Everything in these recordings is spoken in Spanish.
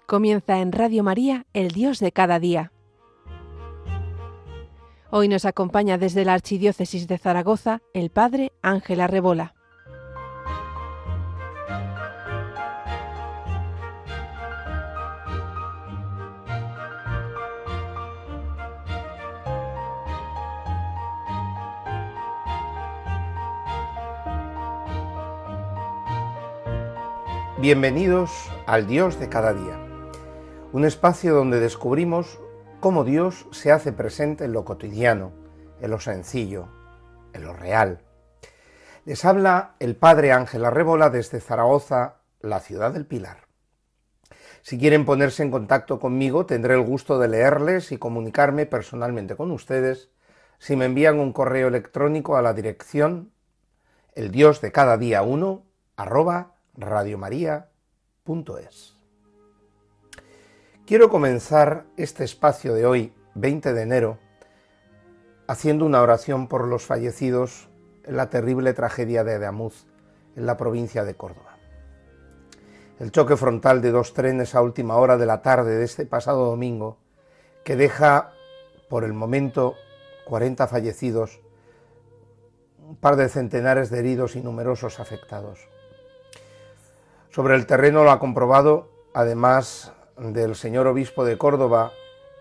Comienza en Radio María, el Dios de cada día. Hoy nos acompaña desde la Archidiócesis de Zaragoza el Padre Ángel Arrebola. Bienvenidos al Dios de cada día, un espacio donde descubrimos cómo Dios se hace presente en lo cotidiano, en lo sencillo, en lo real. Les habla el Padre Ángel Arrebola desde Zaragoza, la ciudad del Pilar. Si quieren ponerse en contacto conmigo, tendré el gusto de leerles y comunicarme personalmente con ustedes si me envían un correo electrónico a la dirección eldiosdecadadía1@radiomaria.es. Quiero comenzar este espacio de hoy, 20 de enero, haciendo una oración por los fallecidos en la terrible tragedia de Ademuz, en la provincia de Córdoba. El choque frontal de dos trenes a última hora de la tarde de este pasado domingo, que deja por el momento 40 fallecidos, un par de centenares de heridos y numerosos afectados. Sobre el terreno lo ha comprobado, además del señor obispo de Córdoba,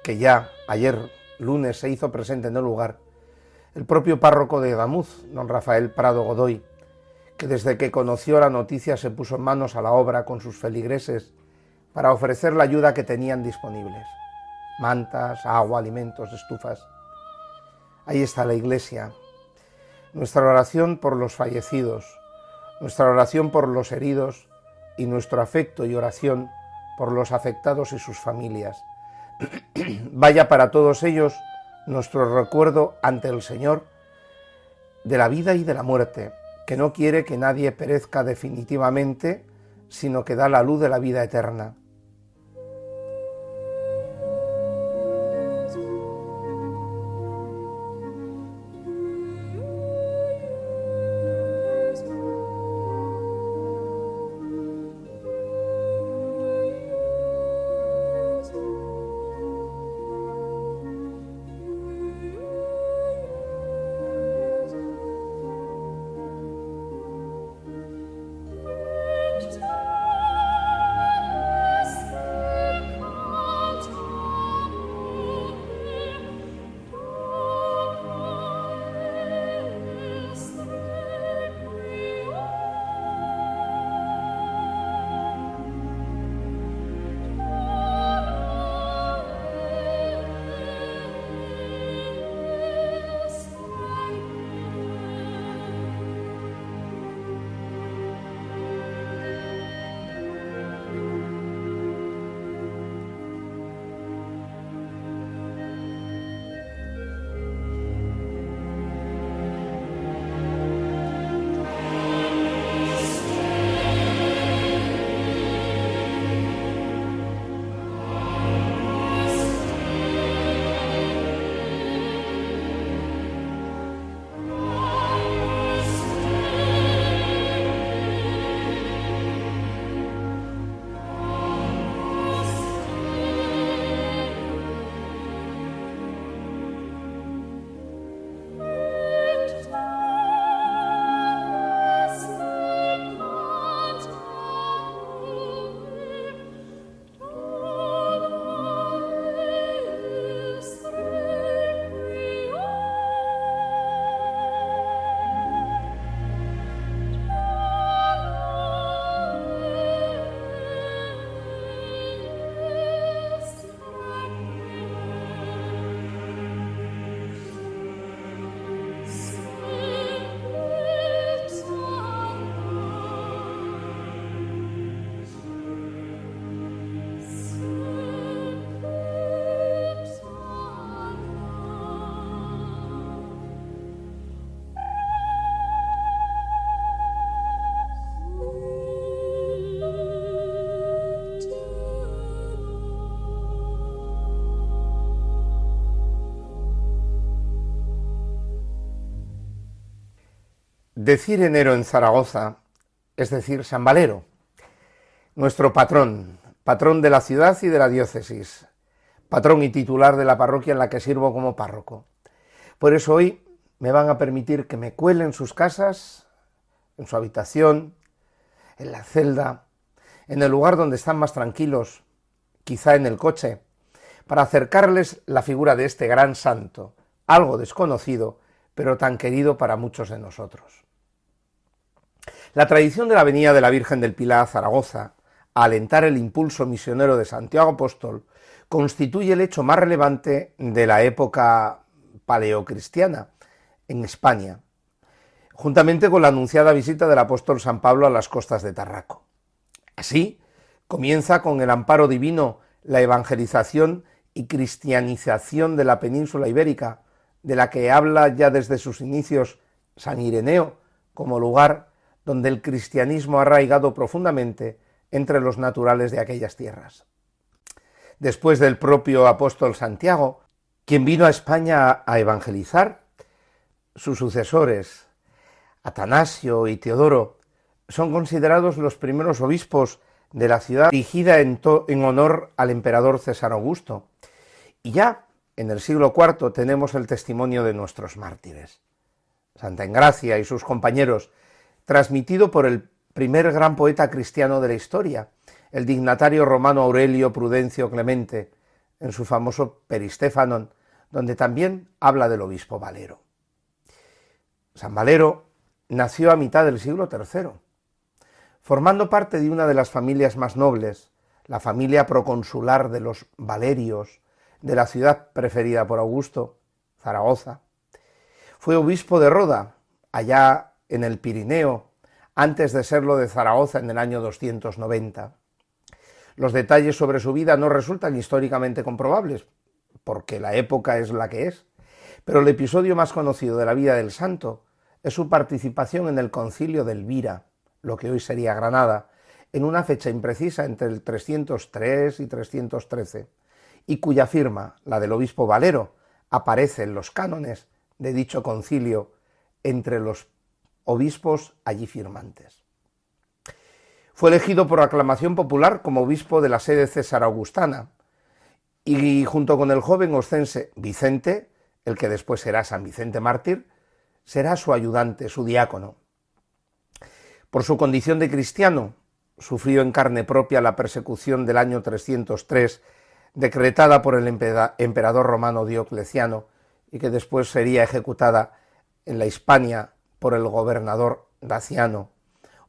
que ya ayer lunes se hizo presente en el lugar, el propio párroco de Ademuz, don Rafael Prado Godoy, que desde que conoció la noticia se puso manos a la obra con sus feligreses para ofrecer la ayuda que tenían disponibles: mantas, agua, alimentos, estufas. Ahí está la Iglesia. Nuestra oración por los fallecidos, nuestra oración por los heridos y nuestro afecto y oración por los afectados y sus familias. Vaya para todos ellos nuestro recuerdo ante el Señor de la vida y de la muerte, que no quiere que nadie perezca definitivamente, sino que da la luz de la vida eterna. Decir enero en Zaragoza es decir San Valero, nuestro patrón, patrón de la ciudad y de la diócesis, patrón y titular de la parroquia en la que sirvo como párroco. Por eso hoy me van a permitir que me cuele en sus casas, en su habitación, en la celda, en el lugar donde están más tranquilos, quizá en el coche, para acercarles la figura de este gran santo, algo desconocido, pero tan querido para muchos de nosotros. La tradición de la venida de la Virgen del Pilar a Zaragoza, a alentar el impulso misionero de Santiago Apóstol, constituye el hecho más relevante de la época paleocristiana en España, juntamente con la anunciada visita del apóstol San Pablo a las costas de Tarraco. Así, comienza con el amparo divino la evangelización y cristianización de la península ibérica, de la que habla ya desde sus inicios San Ireneo como lugar donde el cristianismo ha arraigado profundamente entre los naturales de aquellas tierras. Después del propio apóstol Santiago, quien vino a España a evangelizar, sus sucesores, Atanasio y Teodoro, son considerados los primeros obispos de la ciudad, dirigida en honor al emperador César Augusto. Y ya en el siglo IV tenemos el testimonio de nuestros mártires. Santa Engracia y sus compañeros, transmitido por el primer gran poeta cristiano de la historia, el dignatario romano Aurelio Prudencio Clemente, en su famoso Peristéfanon, donde también habla del obispo Valero. San Valero nació a mitad del siglo III, formando parte de una de las familias más nobles, la familia proconsular de los Valerios, de la ciudad preferida por Augusto, Zaragoza. Fue obispo de Roda, allá en el Pirineo, antes de serlo de Zaragoza en el año 290. Los detalles sobre su vida no resultan históricamente comprobables, porque la época es la que es, pero el episodio más conocido de la vida del santo es su participación en el concilio de Elvira, lo que hoy sería Granada, en una fecha imprecisa entre el 303 y 313, y cuya firma, la del obispo Valero, aparece en los cánones de dicho concilio entre los obispos allí firmantes. Fue elegido por aclamación popular como obispo de la sede César Augustana, y junto con el joven oscense Vicente, el que después será San Vicente Mártir, será su ayudante, su diácono. Por su condición de cristiano, sufrió en carne propia la persecución del año 303, decretada por el emperador romano Diocleciano, y que después sería ejecutada en la Hispania por el gobernador Daciano,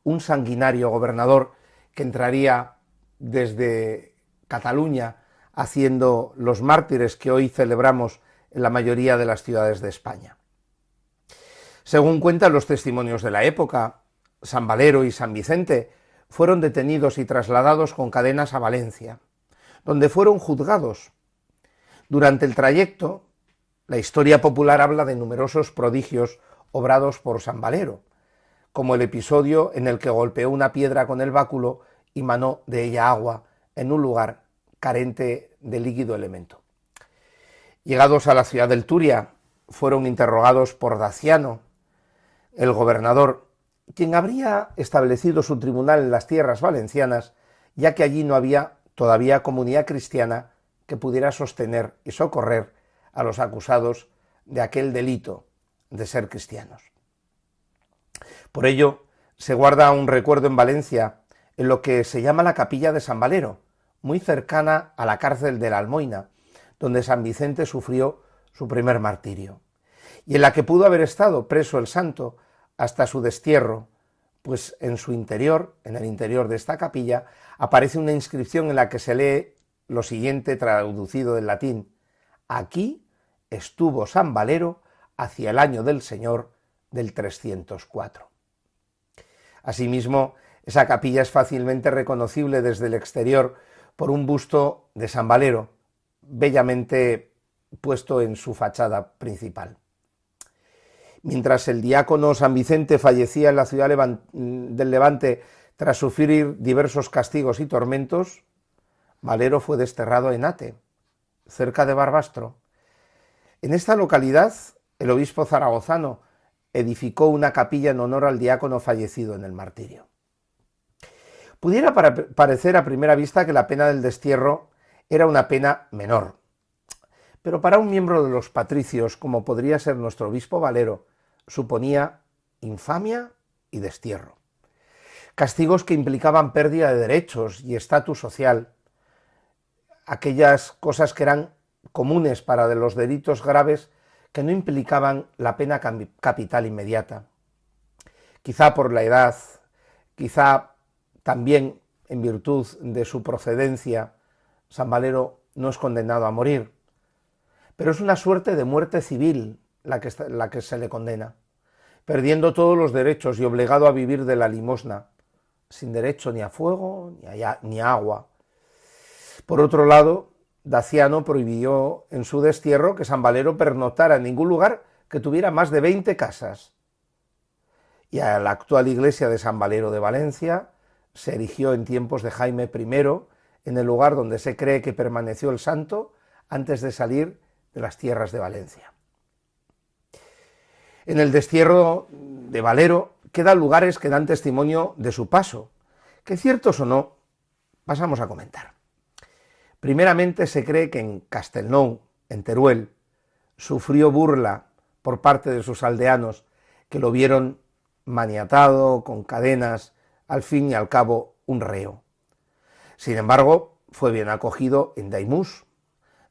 un sanguinario gobernador que entraría desde Cataluña haciendo los mártires que hoy celebramos en la mayoría de las ciudades de España. Según cuentan los testimonios de la época, San Valero y San Vicente fueron detenidos y trasladados con cadenas a Valencia, donde fueron juzgados. Durante el trayecto, la historia popular habla de numerosos prodigios obrados por San Valero, como el episodio en el que golpeó una piedra con el báculo y manó de ella agua en un lugar carente de líquido elemento. Llegados a la ciudad del Turia, fueron interrogados por Daciano, el gobernador, quien habría establecido su tribunal en las tierras valencianas, ya que allí no había todavía comunidad cristiana que pudiera sostener y socorrer a los acusados de aquel delito de ser cristianos. Por ello, se guarda un recuerdo en Valencia, en lo que se llama la capilla de San Valero, muy cercana a la cárcel de la Almoina, donde San Vicente sufrió su primer martirio, y en la que pudo haber estado preso el santo hasta su destierro, pues en su interior, en el interior de esta capilla, aparece una inscripción en la que se lee lo siguiente traducido del latín: aquí estuvo San Valero hacia el año del Señor del 304. Asimismo, esa capilla es fácilmente reconocible desde el exterior por un busto de San Valero, bellamente puesto en su fachada principal. Mientras el diácono San Vicente fallecía en la ciudad del Levante tras sufrir diversos castigos y tormentos, Valero fue desterrado en Ate, cerca de Barbastro. En esta localidad, el obispo zaragozano edificó una capilla en honor al diácono fallecido en el martirio. Pudiera parecer a primera vista que la pena del destierro era una pena menor, pero para un miembro de los patricios, como podría ser nuestro obispo Valero, suponía infamia y destierro. Castigos que implicaban pérdida de derechos y estatus social, aquellas cosas que eran comunes para los delitos graves que no implicaban la pena capital inmediata. Quizá por la edad, quizá también en virtud de su procedencia, San Valero no es condenado a morir, pero es una suerte de muerte civil la que se le condena, perdiendo todos los derechos y obligado a vivir de la limosna, sin derecho ni a fuego ni a agua. Por otro lado, Daciano prohibió en su destierro que San Valero pernoctara en ningún lugar que tuviera más de 20 casas. Y a la actual iglesia de San Valero de Valencia se erigió en tiempos de Jaime I, en el lugar donde se cree que permaneció el santo antes de salir de las tierras de Valencia. En el destierro de Valero quedan lugares que dan testimonio de su paso, que ciertos o no, pasamos a comentar. Primeramente se cree que en Castelnou, en Teruel, sufrió burla por parte de sus aldeanos que lo vieron maniatado, con cadenas, al fin y al cabo un reo. Sin embargo, fue bien acogido en Daimús,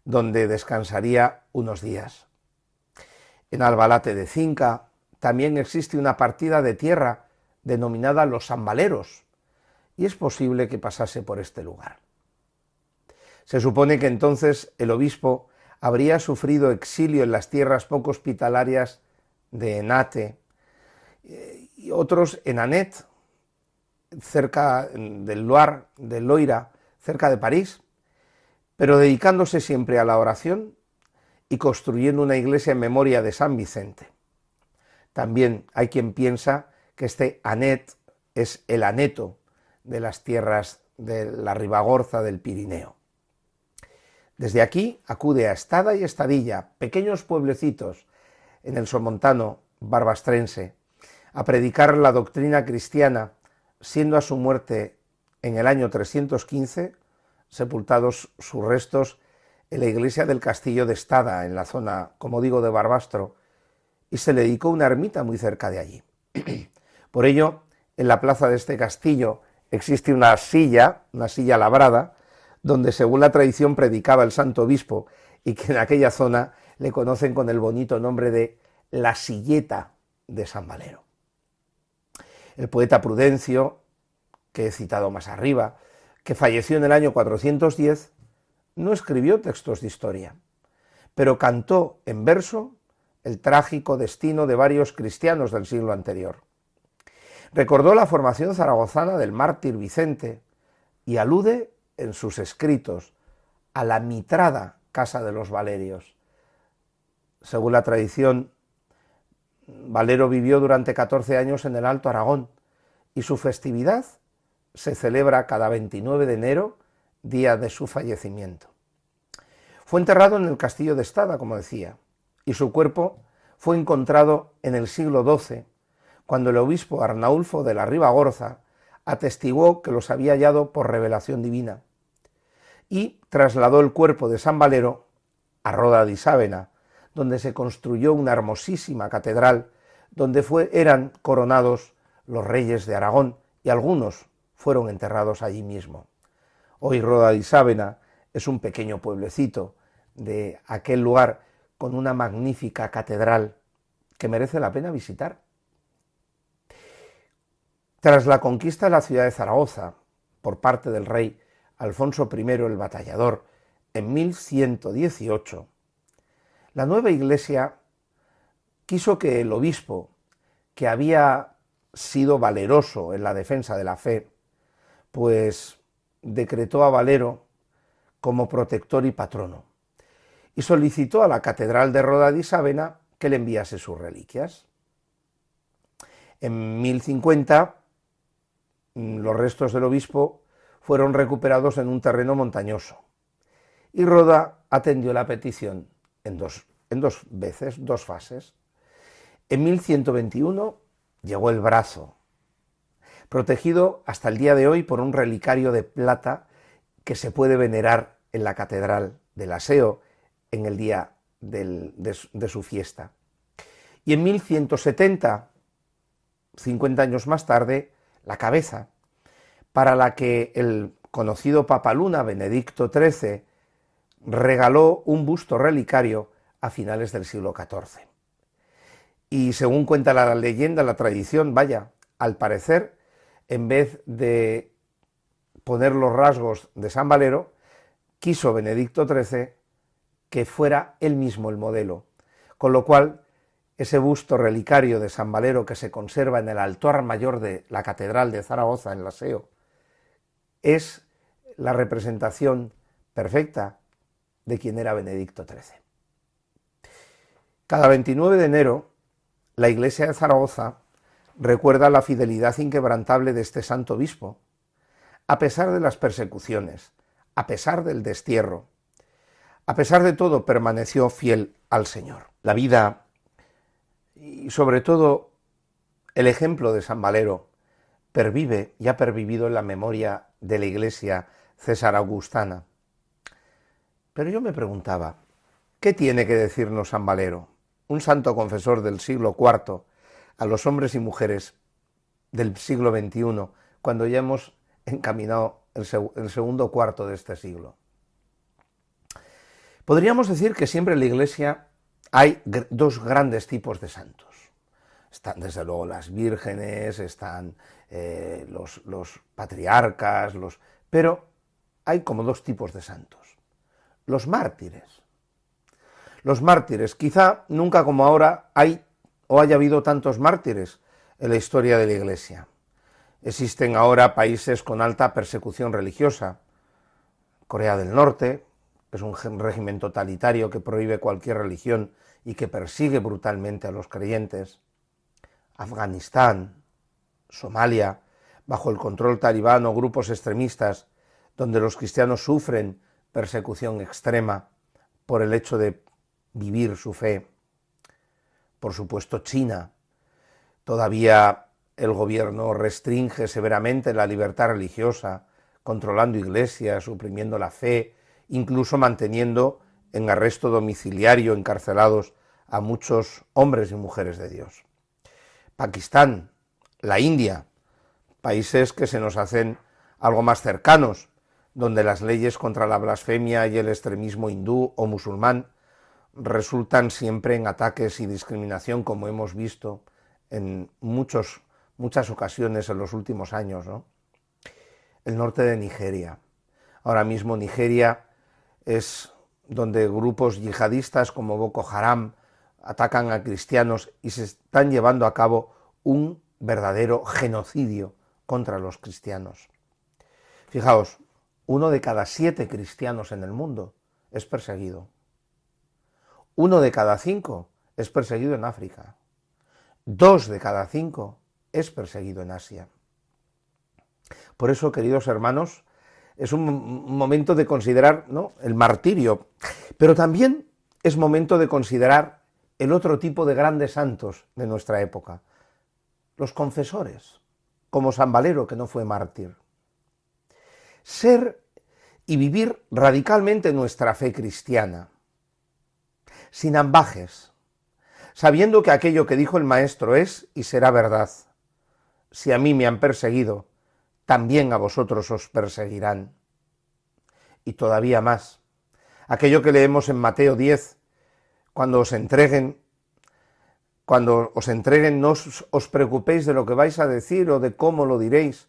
donde descansaría unos días. En Albalate de Cinca también existe una partida de tierra denominada Los Sanvaleros, y es posible que pasase por este lugar. Se supone que entonces el obispo habría sufrido exilio en las tierras poco hospitalarias de Enate y otros en Anet, cerca del Loira, cerca de París, pero dedicándose siempre a la oración y construyendo una iglesia en memoria de San Vicente. También hay quien piensa que este Anet es el Aneto de las tierras de la Ribagorza del Pirineo. Desde aquí acude a Estada y Estadilla, pequeños pueblecitos en el somontano barbastrense, a predicar la doctrina cristiana, siendo a su muerte en el año 315 sepultados sus restos en la iglesia del castillo de Estada, en la zona, como digo, de Barbastro, y se le dedicó una ermita muy cerca de allí. Por ello, en la plaza de este castillo existe una silla labrada, donde según la tradición predicaba el santo obispo, y que en aquella zona le conocen con el bonito nombre de la Silleta de San Valero. El poeta Prudencio, que he citado más arriba, que falleció en el año 410, no escribió textos de historia, pero cantó en verso el trágico destino de varios cristianos del siglo anterior. Recordó la formación zaragozana del mártir Vicente y alude en sus escritos a la mitrada casa de los Valerios. Según la tradición, Valero vivió durante 14 años en el Alto Aragón y su festividad se celebra cada 29 de enero, día de su fallecimiento. Fue enterrado en el castillo de Estada, como decía, y su cuerpo fue encontrado en el siglo XII, cuando el obispo Arnaulfo de la Ribagorza atestiguó que los había hallado por revelación divina, y trasladó el cuerpo de San Valero a Roda di Sávena, donde se construyó una hermosísima catedral, donde eran coronados los reyes de Aragón, y algunos fueron enterrados allí mismo. Hoy Roda di Sávena es un pequeño pueblecito de aquel lugar con una magnífica catedral que merece la pena visitar. Tras la conquista de la ciudad de Zaragoza por parte del rey Alfonso I el Batallador en 1118, la nueva iglesia quiso que el obispo, que había sido valeroso en la defensa de la fe, pues decretó a Valero como protector y patrono, y solicitó a la catedral de Roda di Sávena que le enviase sus reliquias. En 1050, los restos del obispo fueron recuperados en un terreno montañoso, y Roda atendió la petición en dos fases. En 1121 llegó el brazo, protegido hasta el día de hoy por un relicario de plata que se puede venerar en la Catedral del Aseo en el día de su fiesta. Y en 1170, 50 años más tarde, la cabeza, para la que el conocido Papaluna, Benedicto XIII, regaló un busto relicario a finales del siglo XIV. Y según cuenta la leyenda, la tradición, al parecer, en vez de poner los rasgos de San Valero, quiso Benedicto XIII que fuera él mismo el modelo, con lo cual ese busto relicario de San Valero que se conserva en el altar mayor de la Catedral de Zaragoza, en el Aseo, es la representación perfecta de quien era Benedicto XIII. Cada 29 de enero, la Iglesia de Zaragoza recuerda la fidelidad inquebrantable de este santo obispo, a pesar de las persecuciones, a pesar del destierro, a pesar de todo permaneció fiel al Señor. La vida y sobre todo el ejemplo de San Valero pervive y ha pervivido en la memoria de la Iglesia cesar-augustana. Pero yo me preguntaba, ¿qué tiene que decirnos San Valero, un santo confesor del siglo IV, a los hombres y mujeres del siglo XXI, cuando ya hemos encaminado el segundo cuarto de este siglo? Podríamos decir que siempre en la Iglesia hay dos grandes tipos de santos. Están desde luego las vírgenes, están los patriarcas, pero hay como dos tipos de santos. Los mártires. Los mártires, quizá nunca como ahora haya habido tantos mártires en la historia de la Iglesia. Existen ahora países con alta persecución religiosa. Corea del Norte es un régimen totalitario que prohíbe cualquier religión y que persigue brutalmente a los creyentes. Afganistán, Somalia, bajo el control talibán o grupos extremistas, donde los cristianos sufren persecución extrema por el hecho de vivir su fe. Por supuesto, China. Todavía el gobierno restringe severamente la libertad religiosa, controlando iglesias, suprimiendo la fe, incluso manteniendo en arresto domiciliario, encarcelados a muchos hombres y mujeres de Dios. Pakistán, la India, países que se nos hacen algo más cercanos, donde las leyes contra la blasfemia y el extremismo hindú o musulmán resultan siempre en ataques y discriminación, como hemos visto en muchas ocasiones en los últimos años, ¿no? El norte de Nigeria. Ahora mismo Nigeria es donde grupos yihadistas como Boko Haram atacan a cristianos y se están llevando a cabo un verdadero genocidio contra los cristianos. Fijaos, 1 de cada 7 cristianos en el mundo es perseguido. 1 de cada 5 es perseguido en África. 2 de cada 5 es perseguido en Asia. Por eso, queridos hermanos, es un momento de considerar, ¿no?, el martirio, pero también es momento de considerar el otro tipo de grandes santos de nuestra época, los confesores, como San Valero, que no fue mártir. Ser y vivir radicalmente nuestra fe cristiana, sin ambajes, sabiendo que aquello que dijo el Maestro es y será verdad. Si a mí me han perseguido, también a vosotros os perseguirán. Y todavía más, aquello que leemos en Mateo 10, cuando os entreguen, no os preocupéis de lo que vais a decir o de cómo lo diréis,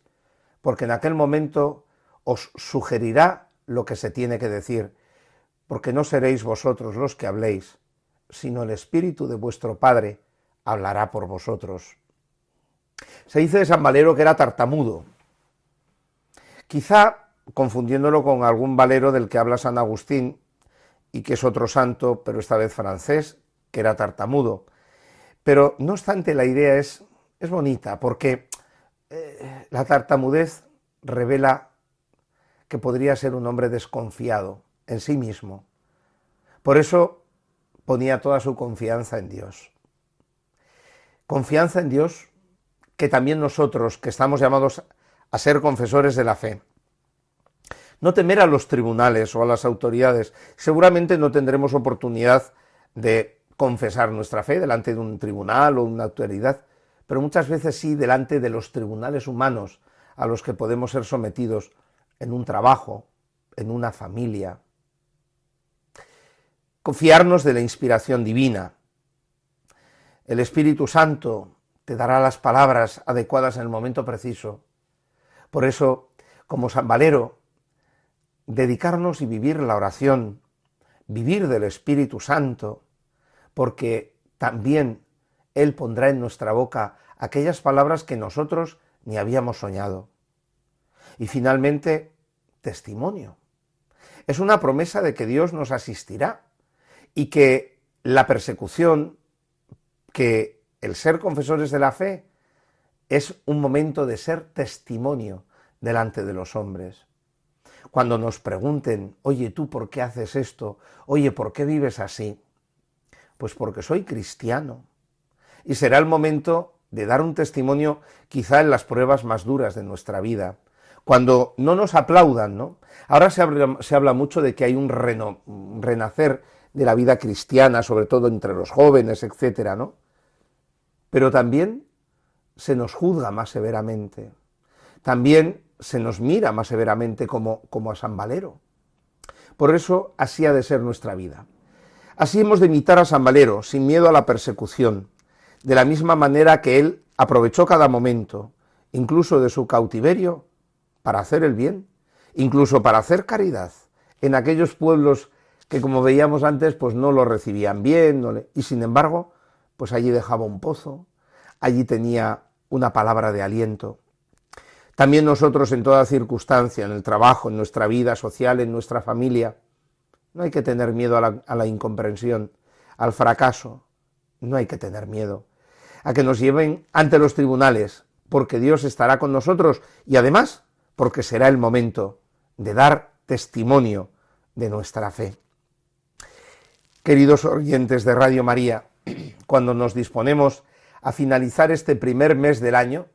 porque en aquel momento os sugerirá lo que se tiene que decir, porque no seréis vosotros los que habléis, sino el Espíritu de vuestro Padre hablará por vosotros. Se dice de San Valero que era tartamudo, quizá confundiéndolo con algún Valero del que habla San Agustín, y que es otro santo, pero esta vez francés, que era tartamudo. Pero no obstante, la idea es bonita, porque la tartamudez revela que podría ser un hombre desconfiado en sí mismo. Por eso ponía toda su confianza en Dios. Confianza en Dios que también nosotros, que estamos llamados a ser confesores de la fe. No temer a los tribunales o a las autoridades. Seguramente no tendremos oportunidad de confesar nuestra fe delante de un tribunal o una autoridad, pero muchas veces sí delante de los tribunales humanos a los que podemos ser sometidos en un trabajo, en una familia. Confiarnos de la inspiración divina. El Espíritu Santo te dará las palabras adecuadas en el momento preciso. Por eso, como San Valero, dedicarnos y vivir la oración, vivir del Espíritu Santo, porque también Él pondrá en nuestra boca aquellas palabras que nosotros ni habíamos soñado. Y finalmente, testimonio. Es una promesa de que Dios nos asistirá y que la persecución, que el ser confesores de la fe, es un momento de ser testimonio delante de los hombres. Cuando nos pregunten, oye, ¿tú por qué haces esto? Oye, ¿por qué vives así? Pues porque soy cristiano. Y será el momento de dar un testimonio quizá en las pruebas más duras de nuestra vida. Cuando no nos aplaudan, ¿no? Ahora se habla mucho de que hay un renacer de la vida cristiana, sobre todo entre los jóvenes, etcétera, ¿no? Pero también se nos juzga más severamente. También se nos mira más severamente como a San Valero. Por eso así ha de ser nuestra vida. Así hemos de imitar a San Valero, sin miedo a la persecución, de la misma manera que él aprovechó cada momento, incluso de su cautiverio, para hacer el bien, incluso para hacer caridad, en aquellos pueblos que, como veíamos antes, pues no lo recibían bien, y sin embargo, pues allí dejaba un pozo, allí tenía una palabra de aliento. También nosotros en toda circunstancia, en el trabajo, en nuestra vida social, en nuestra familia, no hay que tener miedo a la incomprensión, al fracaso, no hay que tener miedo a que nos lleven ante los tribunales, porque Dios estará con nosotros y además porque será el momento de dar testimonio de nuestra fe. Queridos oyentes de Radio María, cuando nos disponemos a finalizar este primer mes del año,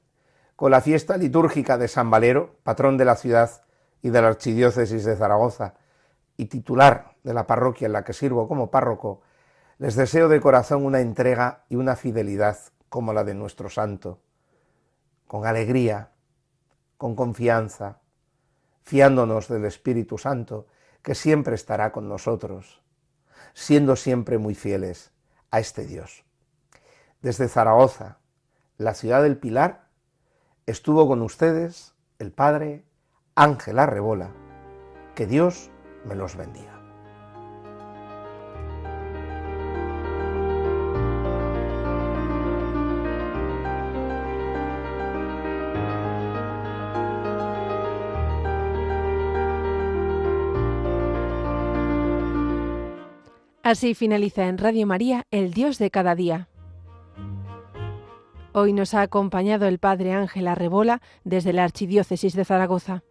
con la fiesta litúrgica de San Valero, patrón de la ciudad y de la Archidiócesis de Zaragoza, y titular de la parroquia en la que sirvo como párroco, les deseo de corazón una entrega y una fidelidad como la de nuestro santo, con alegría, con confianza, fiándonos del Espíritu Santo, que siempre estará con nosotros, siendo siempre muy fieles a este Dios. Desde Zaragoza, la ciudad del Pilar, estuvo con ustedes el Padre Ángel Arrebola. Que Dios me los bendiga. Así finaliza en Radio María, El Dios de cada día. Hoy nos ha acompañado el Padre Ángel Arrebola desde la Archidiócesis de Zaragoza.